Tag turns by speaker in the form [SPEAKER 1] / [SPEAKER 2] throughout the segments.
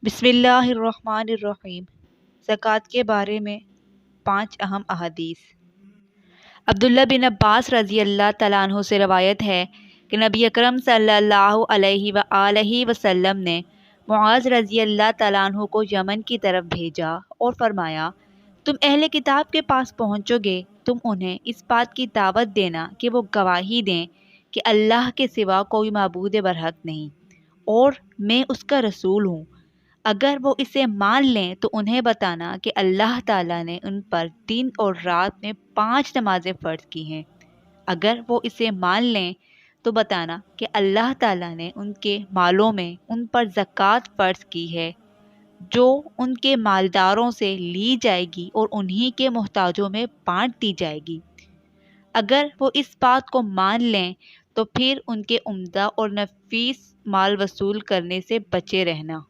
[SPEAKER 1] बिस्मिल्लाहिर्रहमानिर्रहीम। ज़कात के बारे में 5 अहम अहादीस। अब्दुल्ला बिन अब्बास रज़ी अल्लाह तआला अन्हु से रवायत है कि नबी अकरम सल्लल्लाहु अलैहि व आलिहि वसल्लम ने मुआज़ रज़ी अल्लाह तआला अन्हु को यमन की तरफ भेजा और फरमाया, तुम अहले किताब के पास पहुँचोगे, तुम उन्हें इस बात की दावत देना कि वो गवाही दें कि अल्लाह के सिवा कोई माबूद बरहक नहीं और मैं उसका रसूल हूँ। अगर वो इसे मान लें तो उन्हें बताना कि अल्लाह ताला ने उन पर दिन और रात में 5 नमाज़ें फ़र्ज़ की हैं। अगर वो इसे मान लें तो बताना कि अल्लाह ताला ने उनके मालों में उन पर ज़कात फ़र्ज़ की है, जो उनके मालदारों से ली जाएगी और उन्हीं के मोहताजों में बाँट दी जाएगी। अगर वो इस बात को मान लें तो फिर उनके उम्दा और नफीस माल वसूल करने से बचे रहना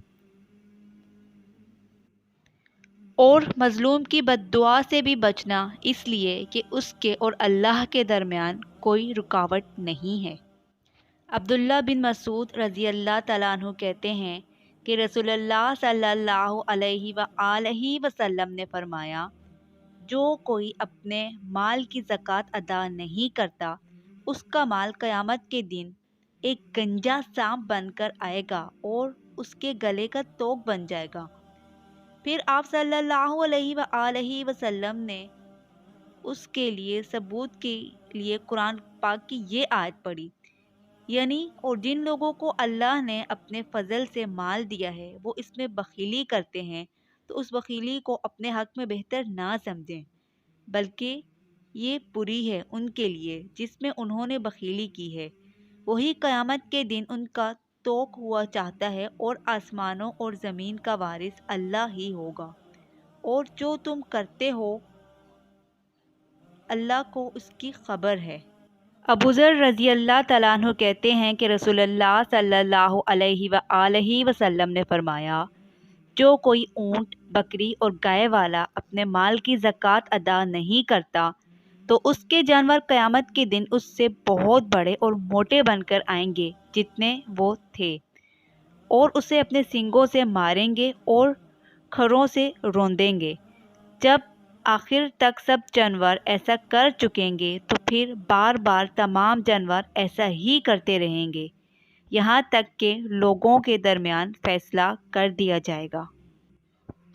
[SPEAKER 1] और मज़लूम की बद्दुआ से भी बचना, इसलिए कि उसके और अल्लाह के दरमियान कोई रुकावट नहीं है। अब्दुल्ला बिन मसूद रज़ी अल्लाह तआला अन्हु कहते हैं कि रसूलुल्लाह सल्लल्लाहु अलैहि व आलिहि वसल्लम ने फरमाया, जो कोई अपने माल की ज़कात अदा नहीं करता, उसका माल क़यामत के दिन एक गंजा सांप बनकर आएगा और उसके गले का तोग बन जाएगा। फिर आप सल्लल्लाहु अलैहि व आलिहि वसल्लम ने उसके लिए सबूत के लिए कुरान पाक की ये आयत पढ़ी, यानी और जिन लोगों को अल्लाह ने अपने फजल से माल दिया है वो इसमें बखीली करते हैं, तो उस बखीली को अपने हक में बेहतर ना समझें, बल्कि ये बुरी है उनके लिए जिसमें उन्होंने बखीली की है। वही क़यामत के दिन उनका तोक हुआ चाहता है और आसमानों और ज़मीन का वारिस अल्लाह ही होगा, और जो तुम करते हो अल्लाह को उसकी खबर है। अबू ज़र रज़ी अल्लाह तआला अन्हु कहते हैं कि रसूलुल्लाह सल्लल्लाहु अलैहि व आलिहि वसल्लम ने फरमाया, जो कोई ऊँट, बकरी और गाय वाला अपने माल की ज़कात अदा नहीं करता, तो उसके जानवर क़यामत के दिन उससे बहुत बड़े और मोटे बनकर आएंगे जितने वो थे, और उसे अपने सींगों से मारेंगे और खरों से रौंदेंगे। जब आखिर तक सब जानवर ऐसा कर चुकेंगे तो फिर बार बार तमाम जानवर ऐसा ही करते रहेंगे, यहाँ तक कि लोगों के दरमियान फ़ैसला कर दिया जाएगा।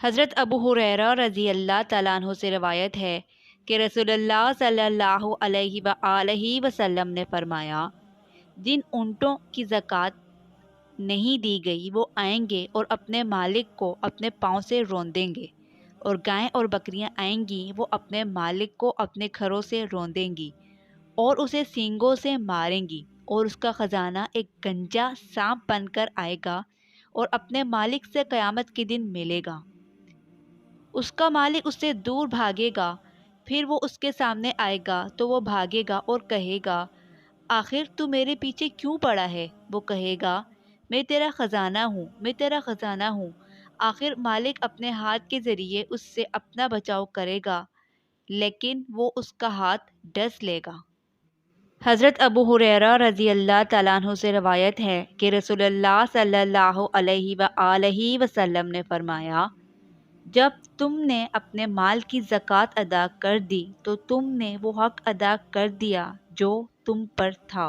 [SPEAKER 1] हज़रत अबू हुरैरा रज़ी अल्लाह तआला अन्हु से रवायत है कि रसूलुल्लाह सल्लल्लाहु अलैहि व आलिहि वसल्लम ने फरमाया, जिन ऊँटों की ज़कात नहीं दी गई वो आएंगे और अपने मालिक को अपने पाँव से रौंदेंगे, और गायें और बकरियां आएंगी, वो अपने मालिक को अपने खरों से रौंदेंगी और उसे सींगों से मारेंगी, और उसका ख़जाना एक गंजा सांप बनकर आएगा और अपने मालिक से क़यामत के दिन मिलेगा। उसका मालिक उससे दूर भागेगा, फिर वो उसके सामने आएगा तो वो भागेगा और कहेगा, आखिर तू मेरे पीछे क्यों पड़ा है? वो कहेगा, मैं तेरा ख़जाना हूँ, मैं तेरा ख़जाना हूँ। आखिर मालिक अपने हाथ के ज़रिए उससे अपना बचाव करेगा, लेकिन वो उसका हाथ डस लेगा। हज़रत अबू हुरैरा रज़ी अल्लाह तआला अन्हु से रवायत है कि रसूलुल्लाह सल्लल्लाहु अलैहि व आलिहि वसल्लम ने फरमाया, जब तुमने अपने माल की ज़कात अदा कर दी तो तुमने वो हक़ अदा कर दिया जो तुम पर था।